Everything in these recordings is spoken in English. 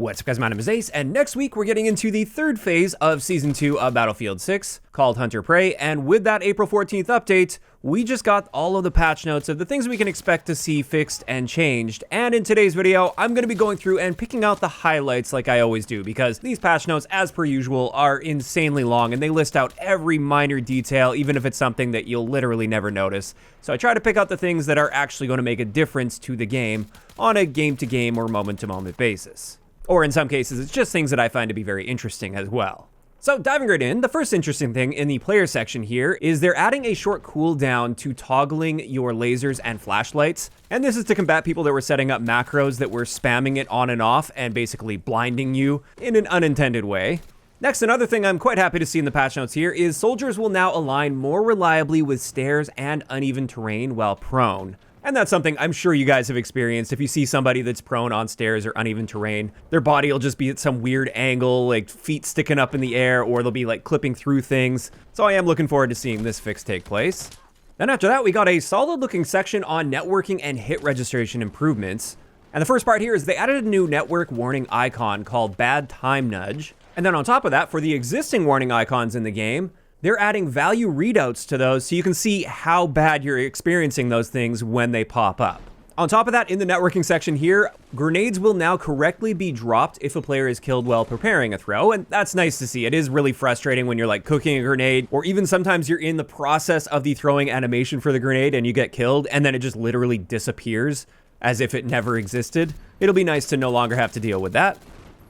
What's up guys, my name is Ace, and next week we're getting into the third phase of Season 2 of Battlefield 6, called Hunter Prey, and with that April 14th update, we just got all of the patch notes of the things we can expect to see fixed and changed, and in today's video, I'm going to be going through and picking out the highlights like I always do, because these patch notes, as per usual, are insanely long, and they list out every minor detail, even if it's something that you'll literally never notice. So I try to pick out the things that are actually going to make a difference to the game on a game-to-game or moment-to-moment basis. Or in some cases, it's just things that I find to be very interesting as well. So diving right in, the first interesting thing in the player section here is they're adding a short cooldown to toggling your lasers and flashlights. And this is to combat people that were setting up macros that were spamming it on and off and basically blinding you in an unintended way. Next, another thing I'm quite happy to see in the patch notes here is soldiers will now align more reliably with stairs and uneven terrain while prone. And that's something I'm sure you guys have experienced. If you see somebody that's prone on stairs or uneven terrain, their body will just be at some weird angle, like feet sticking up in the air, or they'll be like clipping through things. So I am looking forward to seeing this fix take place. Then after that, we got a solid looking section on networking and hit registration improvements. And the first part here is they added a new network warning icon called Bad Time Nudge. And then on top of that, for the existing warning icons in the game, they're adding value readouts to those so you can see how bad you're experiencing those things when they pop up. On top of that, in the networking section here, grenades will now correctly be dropped if a player is killed while preparing a throw, and that's nice to see. It is really frustrating when you're like cooking a grenade, or even sometimes you're in the process of the throwing animation for the grenade and you get killed, and then it just literally disappears as if it never existed. It'll be nice to no longer have to deal with that.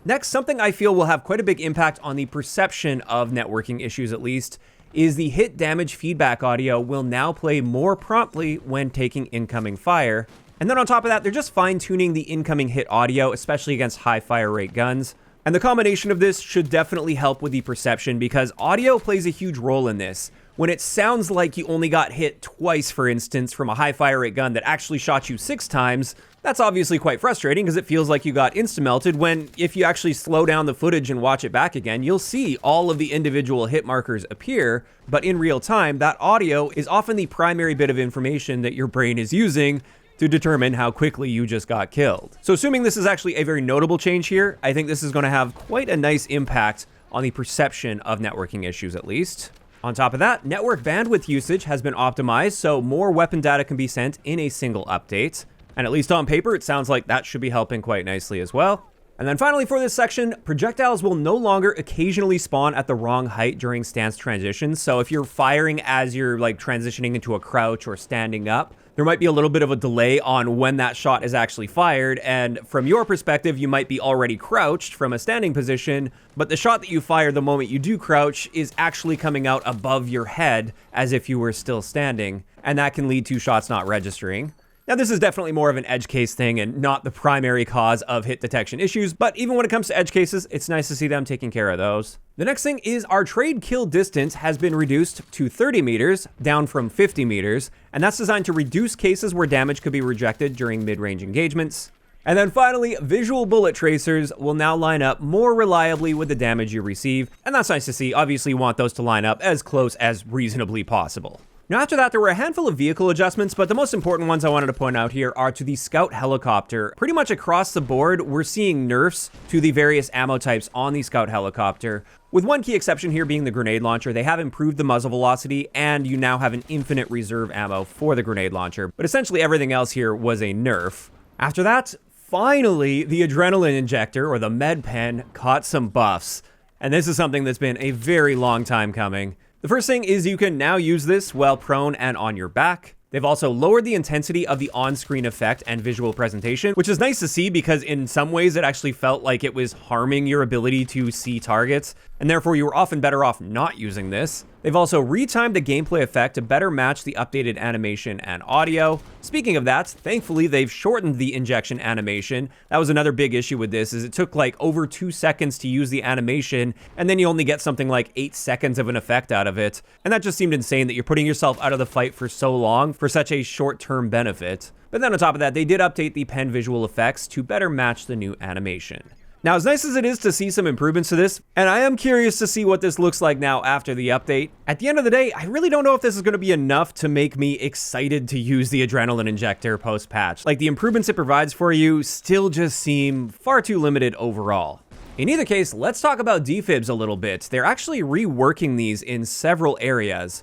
Next, something I feel will have quite a big impact on the perception of networking issues at least, is the hit damage feedback audio will now play more promptly when taking incoming fire. And then on top of that, they're just fine-tuning the incoming hit audio, especially against high fire rate guns. And the combination of this should definitely help with the perception because audio plays a huge role in this. When it sounds like you only got hit twice, for instance, from a high fire rate gun that actually shot you 6 times, that's obviously quite frustrating because it feels like you got insta-melted when if you actually slow down the footage and watch it back again, you'll see all of the individual hit markers appear, but in real time, that audio is often the primary bit of information that your brain is using to determine how quickly you just got killed. So assuming this is actually a very notable change here, I think this is going to have quite a nice impact on the perception of networking issues at least. On top of that, network bandwidth usage has been optimized so more weapon data can be sent in a single update. And at least on paper, it sounds like that should be helping quite nicely as well. And then finally for this section, projectiles will no longer occasionally spawn at the wrong height during stance transitions. So if you're firing as you're like transitioning into a crouch or standing up, there might be a little bit of a delay on when that shot is actually fired. And from your perspective, you might be already crouched from a standing position, but the shot that you fire the moment you do crouch is actually coming out above your head as if you were still standing. And that can lead to shots not registering. Now, this is definitely more of an edge case thing and not the primary cause of hit detection issues, but even when it comes to edge cases, it's nice to see them taking care of those. The next thing is our trade kill distance has been reduced to 30 meters, down from 50 meters, and that's designed to reduce cases where damage could be rejected during mid-range engagements. And then finally, visual bullet tracers will now line up more reliably with the damage you receive, and that's nice to see. Obviously, you want those to line up as close as reasonably possible. Now after that, there were a handful of vehicle adjustments, but the most important ones I wanted to point out here are to the Scout helicopter. Pretty much across the board, we're seeing nerfs to the various ammo types on the Scout helicopter. With one key exception here being the grenade launcher, they have improved the muzzle velocity, and you now have an infinite reserve ammo for the grenade launcher. But essentially everything else here was a nerf. After that, finally, the adrenaline injector, or the med pen, caught some buffs. And this is something that's been a very long time coming. The first thing is you can now use this while prone and on your back. They've also lowered the intensity of the on-screen effect and visual presentation, which is nice to see because in some ways it actually felt like it was harming your ability to see targets, and therefore you were often better off not using this. They've also retimed the gameplay effect to better match the updated animation and audio. Speaking of that, thankfully they've shortened the injection animation. That was another big issue with this, is it took like over 2 seconds to use the animation, and then you only get something like 8 seconds of an effect out of it. And that just seemed insane that you're putting yourself out of the fight for so long for such a short-term benefit. But then on top of that, they did update the pen visual effects to better match the new animation. Now, as nice as it is to see some improvements to this, and I am curious to see what this looks like now after the update, at the end of the day, I really don't know if this is going to be enough to make me excited to use the Adrenaline Injector post-patch. Like, the improvements it provides for you still just seem far too limited overall. In either case, let's talk about defibs a little bit. They're actually reworking these in several areas.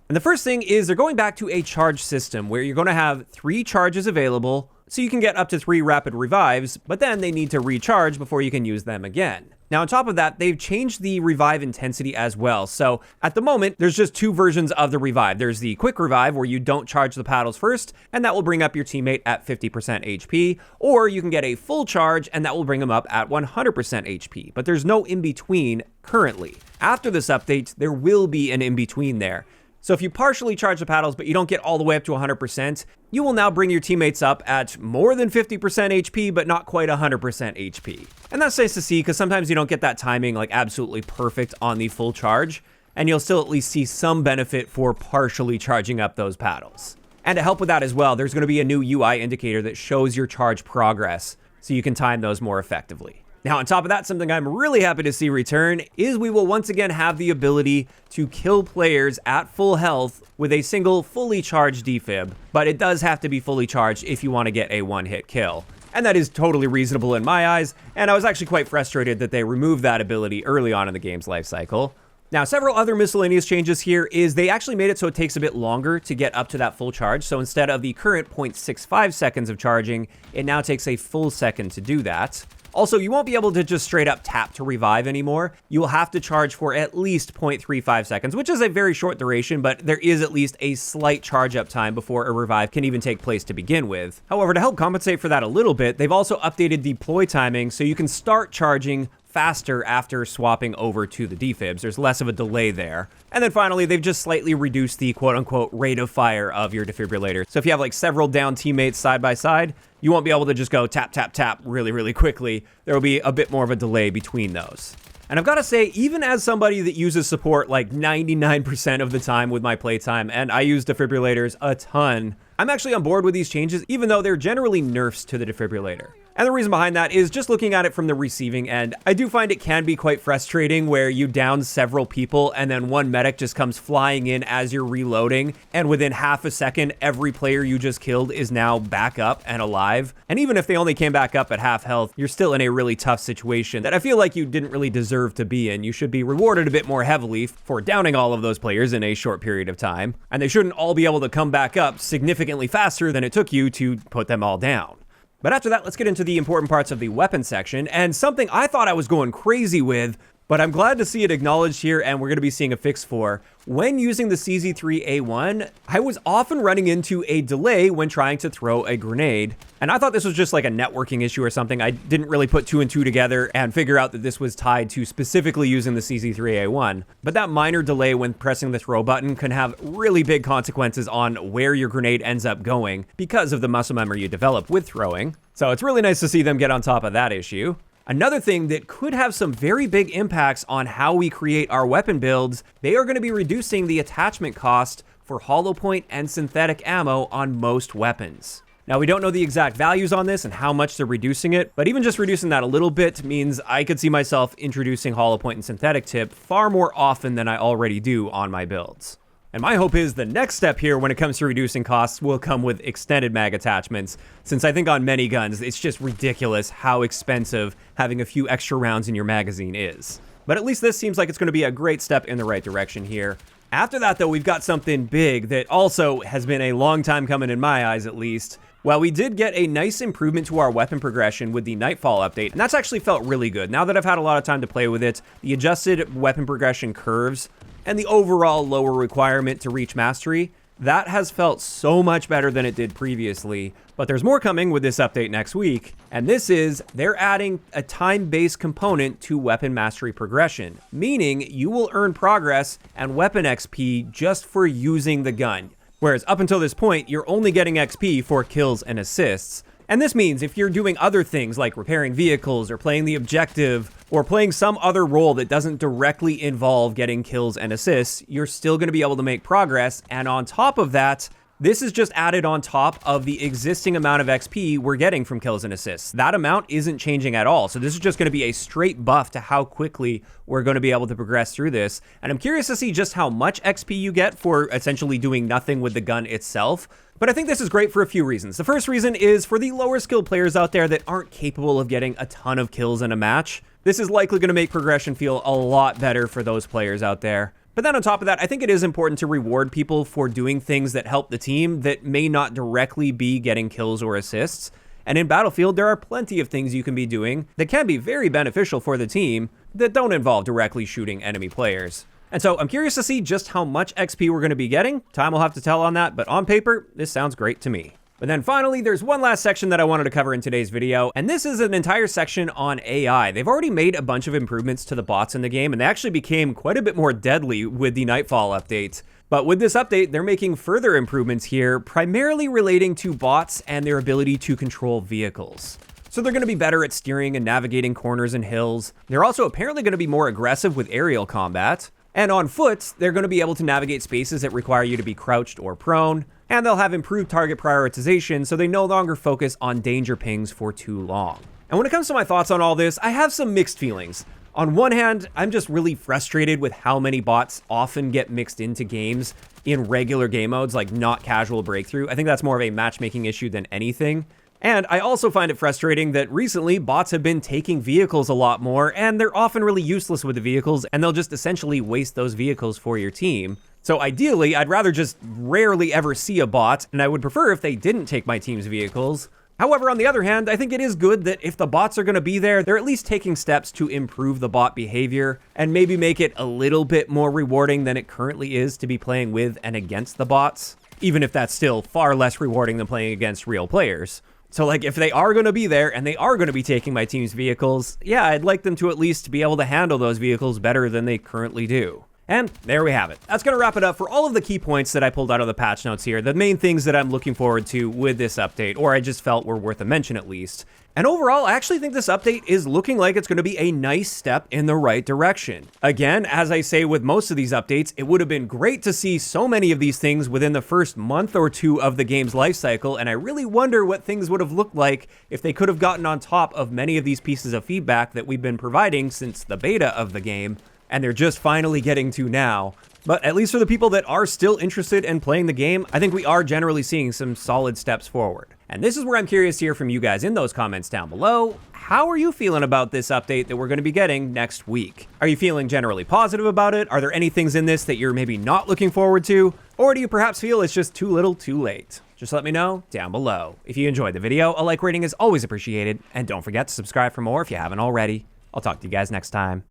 And the first thing is they're going back to a charge system where you're going to have 3 charges available, so you can get up to 3 rapid revives, but then they need to recharge before you can use them again. Now, on top of that, they've changed the revive intensity as well. So at the moment, there's just 2 versions of the revive. There's the quick revive where you don't charge the paddles first, and that will bring up your teammate at 50% HP, or you can get a full charge and that will bring them up at 100% HP. But there's no in-between currently. After this update, there will be an in-between there. So if you partially charge the paddles, but you don't get all the way up to 100%, you will now bring your teammates up at more than 50% HP, but not quite 100% HP. And that's nice to see, because sometimes you don't get that timing like absolutely perfect on the full charge, and you'll still at least see some benefit for partially charging up those paddles. And to help with that as well, there's going to be a new UI indicator that shows your charge progress, so you can time those more effectively. Now, on top of that, something I'm really happy to see return is we will once again have the ability to kill players at full health with a single fully charged defib, but it does have to be fully charged if you want to get a one-hit kill. And that is totally reasonable in my eyes, and I was actually quite frustrated that they removed that ability early on in the game's life cycle. Now, several other miscellaneous changes here is they actually made it so it takes a bit longer to get up to that full charge. So instead of the current 0.65 seconds of charging, it now takes a full second to do that. Also, you won't be able to just straight up tap to revive anymore. You will have to charge for at least 0.35 seconds, which is a very short duration, but there is at least a slight charge up time before a revive can even take place to begin with. However, to help compensate for that a little bit, they've also updated deploy timing so you can start charging faster after swapping over to the defibs. There's less of a delay there. And then finally, they've just slightly reduced the quote-unquote rate of fire of your defibrillator. So if you have like several down teammates side by side, you won't be able to just go tap, tap, tap really, really quickly. There will be a bit more of a delay between those. And I've got to say, even as somebody that uses support like 99% of the time with my playtime, and I use defibrillators a ton, I'm actually on board with these changes, even though they're generally nerfs to the defibrillator. And the reason behind that is just looking at it from the receiving end. I do find it can be quite frustrating where you down several people and then one medic just comes flying in as you're reloading, and within half a second, every player you just killed is now back up and alive. And even if they only came back up at half health, you're still in a really tough situation that I feel like you didn't really deserve to be in. You should be rewarded a bit more heavily for downing all of those players in a short period of time. And they shouldn't all be able to come back up significantly faster than it took you to put them all down. But after that, let's get into the important parts of the weapon section, and something I thought I was going crazy with, but I'm glad to see it acknowledged here, and we're going to be seeing a fix for. When using the CZ3A1, I was often running into a delay when trying to throw a grenade, and I thought this was just like a networking issue or something. I didn't really put 2 and 2 together and figure out that this was tied to specifically using the CZ3A1. But that minor delay when pressing the throw button can have really big consequences on where your grenade ends up going because of the muscle memory you develop with throwing. So it's really nice to see them get on top of that issue. Another thing that could have some very big impacts on how we create our weapon builds, they are going to be reducing the attachment cost for hollow point and synthetic ammo on most weapons. Now, we don't know the exact values on this and how much they're reducing it, but even just reducing that a little bit means I could see myself introducing hollow point and synthetic tip far more often than I already do on my builds. And my hope is the next step here when it comes to reducing costs will come with extended mag attachments, since I think on many guns, it's just ridiculous how expensive having a few extra rounds in your magazine is. But at least this seems like it's going to be a great step in the right direction here. After that, though, we've got something big that also has been a long time coming in my eyes, at least. Well, we did get a nice improvement to our weapon progression with the Nightfall update, and that's actually felt really good. Now that I've had a lot of time to play with it, the adjusted weapon progression curves and the overall lower requirement to reach mastery, that has felt so much better than it did previously. But there's more coming with this update next week, and this is they're adding a time-based component to weapon mastery progression, meaning you will earn progress and weapon XP just for using the gun. Whereas up until this point, you're only getting XP for kills and assists. And this means if you're doing other things like repairing vehicles or playing the objective or playing some other role that doesn't directly involve getting kills and assists, you're still going to be able to make progress. And on top of that, This is just added on top of the existing amount of XP we're getting from kills and assists. That amount isn't changing at all. So this is just going to be a straight buff to how quickly we're going to be able to progress through this. And I'm curious to see just how much XP you get for essentially doing nothing with the gun itself. But I think this is great for a few reasons. The first reason is for the lower skilled players out there that aren't capable of getting a ton of kills in a match. This is likely going to make progression feel a lot better for those players out there. But then on top of that, I think it is important to reward people for doing things that help the team that may not directly be getting kills or assists. And in Battlefield, there are plenty of things you can be doing that can be very beneficial for the team that don't involve directly shooting enemy players. And so I'm curious to see just how much XP we're going to be getting. Time will have to tell on that, but on paper, this sounds great to me. But then finally, there's one last section that I wanted to cover in today's video, and this is an entire section on AI. They've already made a bunch of improvements to the bots in the game, and they actually became quite a bit more deadly with the Nightfall update. But with this update, they're making further improvements here, primarily relating to bots and their ability to control vehicles. So they're going to be better at steering and navigating corners and hills. They're also apparently going to be more aggressive with aerial combat. And on foot, they're going to be able to navigate spaces that require you to be crouched or prone. And they'll have improved target prioritization, so they no longer focus on danger pings for too long. And when it comes to my thoughts on all this, I have some mixed feelings. On one hand, I'm just really frustrated with how many bots often get mixed into games in regular game modes, like not casual breakthrough. I think that's more of a matchmaking issue than anything. And I also find it frustrating that recently bots have been taking vehicles a lot more, and they're often really useless with the vehicles, and they'll just essentially waste those vehicles for your team. So ideally, I'd rather just rarely ever see a bot, and I would prefer if they didn't take my team's vehicles. However, on the other hand, I think it is good that if the bots are going to be there, they're at least taking steps to improve the bot behavior and maybe make it a little bit more rewarding than it currently is to be playing with and against the bots, even if that's still far less rewarding than playing against real players. So like, if they are going to be there and they are going to be taking my team's vehicles, yeah, I'd like them to at least be able to handle those vehicles better than they currently do. And there we have it. That's going to wrap it up for all of the key points that I pulled out of the patch notes here, the main things that I'm looking forward to with this update, or I just felt were worth a mention at least. And overall, I actually think this update is looking like it's going to be a nice step in the right direction. Again, as I say with most of these updates, it would have been great to see so many of these things within the first month or two of the game's life cycle, and I really wonder what things would have looked like if they could have gotten on top of many of these pieces of feedback that we've been providing since the beta of the game, and they're just finally getting to now. But at least for the people that are still interested in playing the game, I think we are generally seeing some solid steps forward. And this is where I'm curious to hear from you guys in those comments down below. How are you feeling about this update that we're going to be getting next week? Are you feeling generally positive about it? Are there any things in this that you're maybe not looking forward to? Or do you perhaps feel it's just too little too late? Just let me know down below. If you enjoyed the video, a like rating is always appreciated. And don't forget to subscribe for more if you haven't already. I'll talk to you guys next time.